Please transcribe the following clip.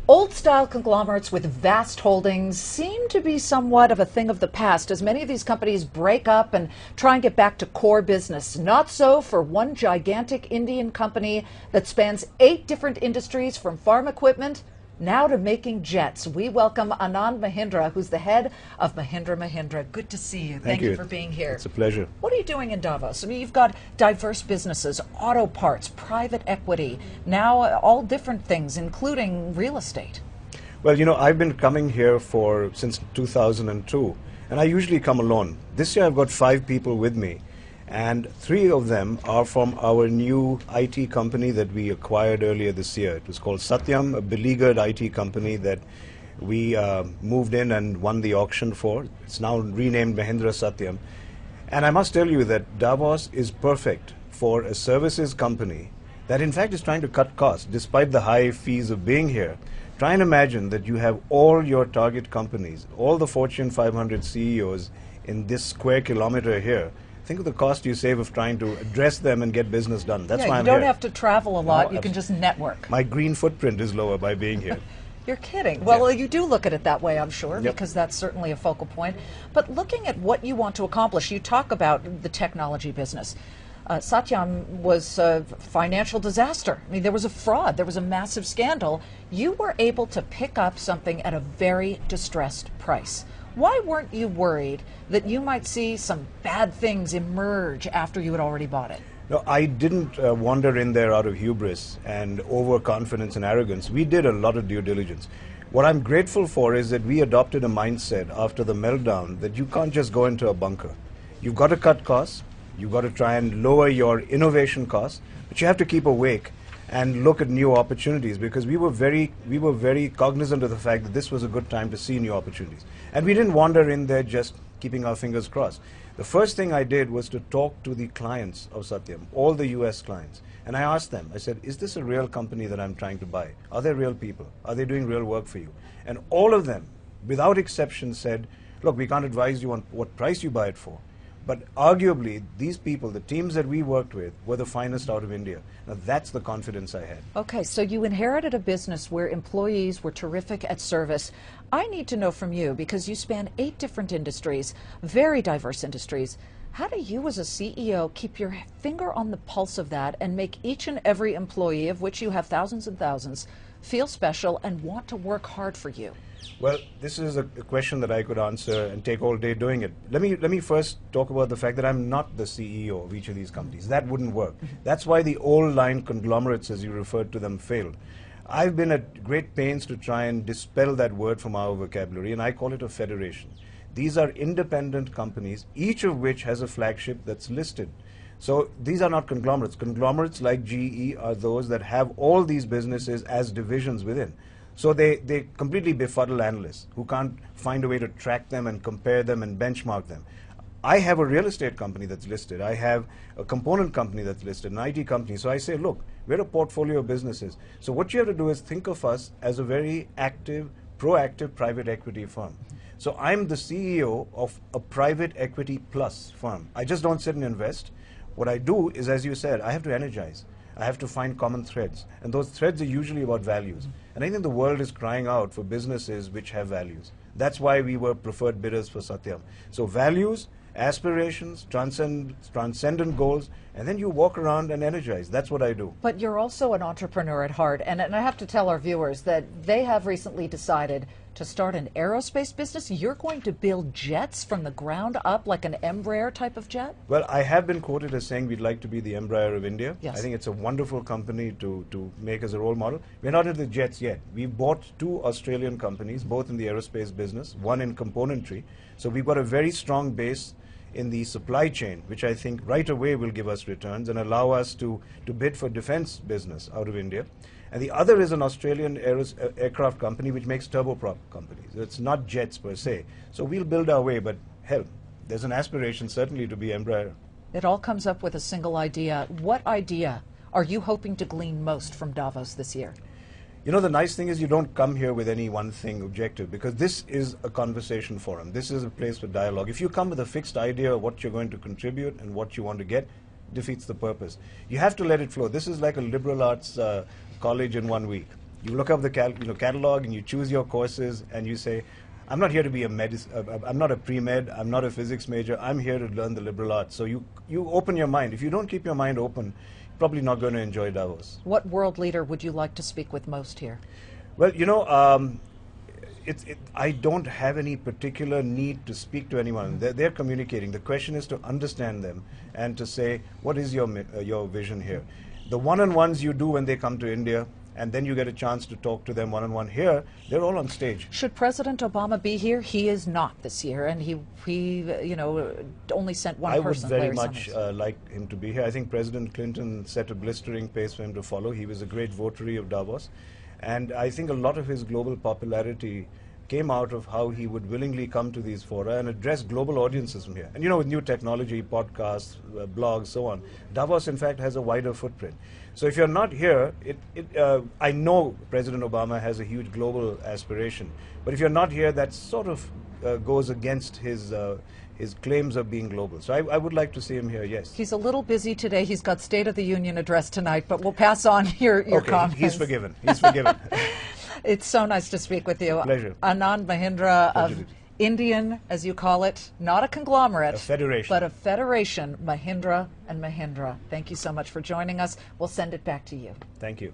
Old-style conglomerates with vast holdings seem to be somewhat of a thing of the past as many of these companies break up and try and get back to core business. Not so for one gigantic Indian company that spans 8 different industries from farm equipment now to making jets. We welcome Anand Mahindra, who's the head of Mahindra. Good to see you. Thank you for being here. It's a pleasure. What are you doing in Davos? I mean, you've got diverse businesses, auto parts, private equity, now all different things, including real estate. Well, you know, I've been coming here since 2002, and I usually come alone. This year I've got 5 people with me, and 3 of them are from our new IT company that we acquired earlier this year. It was called Satyam, a beleaguered IT company that we moved in and won the auction for. It's now renamed Mahindra Satyam. And I must tell you that Davos is perfect for a services company that in fact is trying to cut costs despite the high fees of being here. Try and imagine that you have all your target companies, all the Fortune 500 CEOs in this square kilometer here. Think of the cost you save of trying to address them and get business done. That's why I'm here. You don't have to travel a lot. You can just network. My green footprint is lower by being here. You're kidding. Well, you do look at it that way, I'm sure, because that's certainly a focal point. But looking at what you want to accomplish, you talk about the technology business. Satyam was a financial disaster. I mean, there was a fraud. There was a massive scandal. You were able to pick up something at a very distressed price. Why weren't you worried that you might see some bad things emerge after you had already bought it? No, I didn't wander in there out of hubris and overconfidence and arrogance. We did a lot of due diligence. What I'm grateful for is that we adopted a mindset after the meltdown that you can't just go into a bunker. You've got to cut costs. You've got to try and lower your innovation costs, but you have to keep awake and look at new opportunities, because we were very cognizant of the fact that this was a good time to see new opportunities. And we didn't wander in there just keeping our fingers crossed. The first thing I did was to talk to the clients of Satyam, all the US clients. And I asked them, I said, is this a real company that I'm trying to buy? Are they real people? Are they doing real work for you? And all of them, without exception, said, look, we can't advise you on what price you buy it for. But arguably, these people, the teams that we worked with, were the finest out of India. Now, that's the confidence I had. Okay, so you inherited a business where employees were terrific at service. I need to know from you, because you span 8 different industries, very diverse industries. How do you as a CEO keep your finger on the pulse of that and make each and every employee, of which you have thousands and thousands, feel special and want to work hard for you? Well, this is a question that I could answer and take all day doing it. Let me first talk about the fact that I'm not the CEO of each of these companies. That wouldn't work. That's why the old line conglomerates, as you referred to them, failed. I've been at great pains to try and dispel that word from our vocabulary, and I call it a federation. These are independent companies, each of which has a flagship that's listed. So these are not conglomerates. Conglomerates like GE are those that have all these businesses as divisions within. So they completely befuddle analysts who can't find a way to track them and compare them and benchmark them. I have a real estate company that's listed. I have a component company that's listed, an IT company. So I say, look, we're a portfolio of businesses. So what you have to do is think of us as a very active, proactive private equity firm. So I'm the CEO of a private equity plus firm. I just don't sit and invest. What I do is, as you said, I have to energize. I have to find common threads, and those threads are usually about values. And I think the world is crying out for businesses which have values. That's why we were preferred bidders for Satyam. So values, aspirations, transcendent goals, and then you walk around and energize. That's what I do. But you're also an entrepreneur at heart, and I have to tell our viewers that they have recently decided to start an aerospace business. You're going to build jets from the ground up, like an Embraer type of jet? Well, I have been quoted as saying we'd like to be the Embraer of India. Yes. I think it's a wonderful company to make as a role model. We're not into the jets yet. We've bought 2 Australian companies, both in the aerospace business, one in componentry. So we've got a very strong base in the supply chain, which I think right away will give us returns and allow us to bid for defense business out of India. And the other is an Australian aircraft company which makes turboprop companies. It's not jets per se. So we'll build our way, but hell, there's an aspiration certainly to be Embraer. It all comes up with a single idea. What idea are you hoping to glean most from Davos this year? You know, the nice thing is you don't come here with any one thing objective, because this is a conversation forum. This is a place for dialogue. If you come with a fixed idea of what you're going to contribute and what you want to get, defeats the purpose. You have to let it flow. This is like a liberal arts college in 1 week. You look up the catalog and you choose your courses and you say, I'm not here to be I'm not a pre-med, I'm not a physics major, I'm here to learn the liberal arts. So you open your mind. If you don't keep your mind open, you're probably not going to enjoy Davos. What world leader would you like to speak with most here? Well, I don't have any particular need to speak to anyone. They're communicating. The question is to understand them and to say, what is your vision here? The one-on-ones you do when they come to India, and then you get a chance to talk to them one-on-one here, they're all on stage. Should President Obama be here? He is not this year, and he only sent one person. I would very much like him to be here. I think President Clinton set a blistering pace for him to follow. He was a great votary of Davos. And I think a lot of his global popularity came out of how he would willingly come to these fora and address global audiences from here. And with new technology, podcasts, blogs, so on, Davos, in fact, has a wider footprint. So if you're not here, I know President Obama has a huge global aspiration. But if you're not here, that sort of goes against his claims of being global. So I would like to see him here, yes. He's a little busy today. He's got State of the Union address tonight, but we'll pass on your comments. He's forgiven. He's forgiven. It's so nice to speak with you. Pleasure. Anand Mahindra of Indian, as you call it, not a conglomerate. A federation. But a federation, Mahindra and Mahindra. Thank you so much for joining us. We'll send it back to you. Thank you.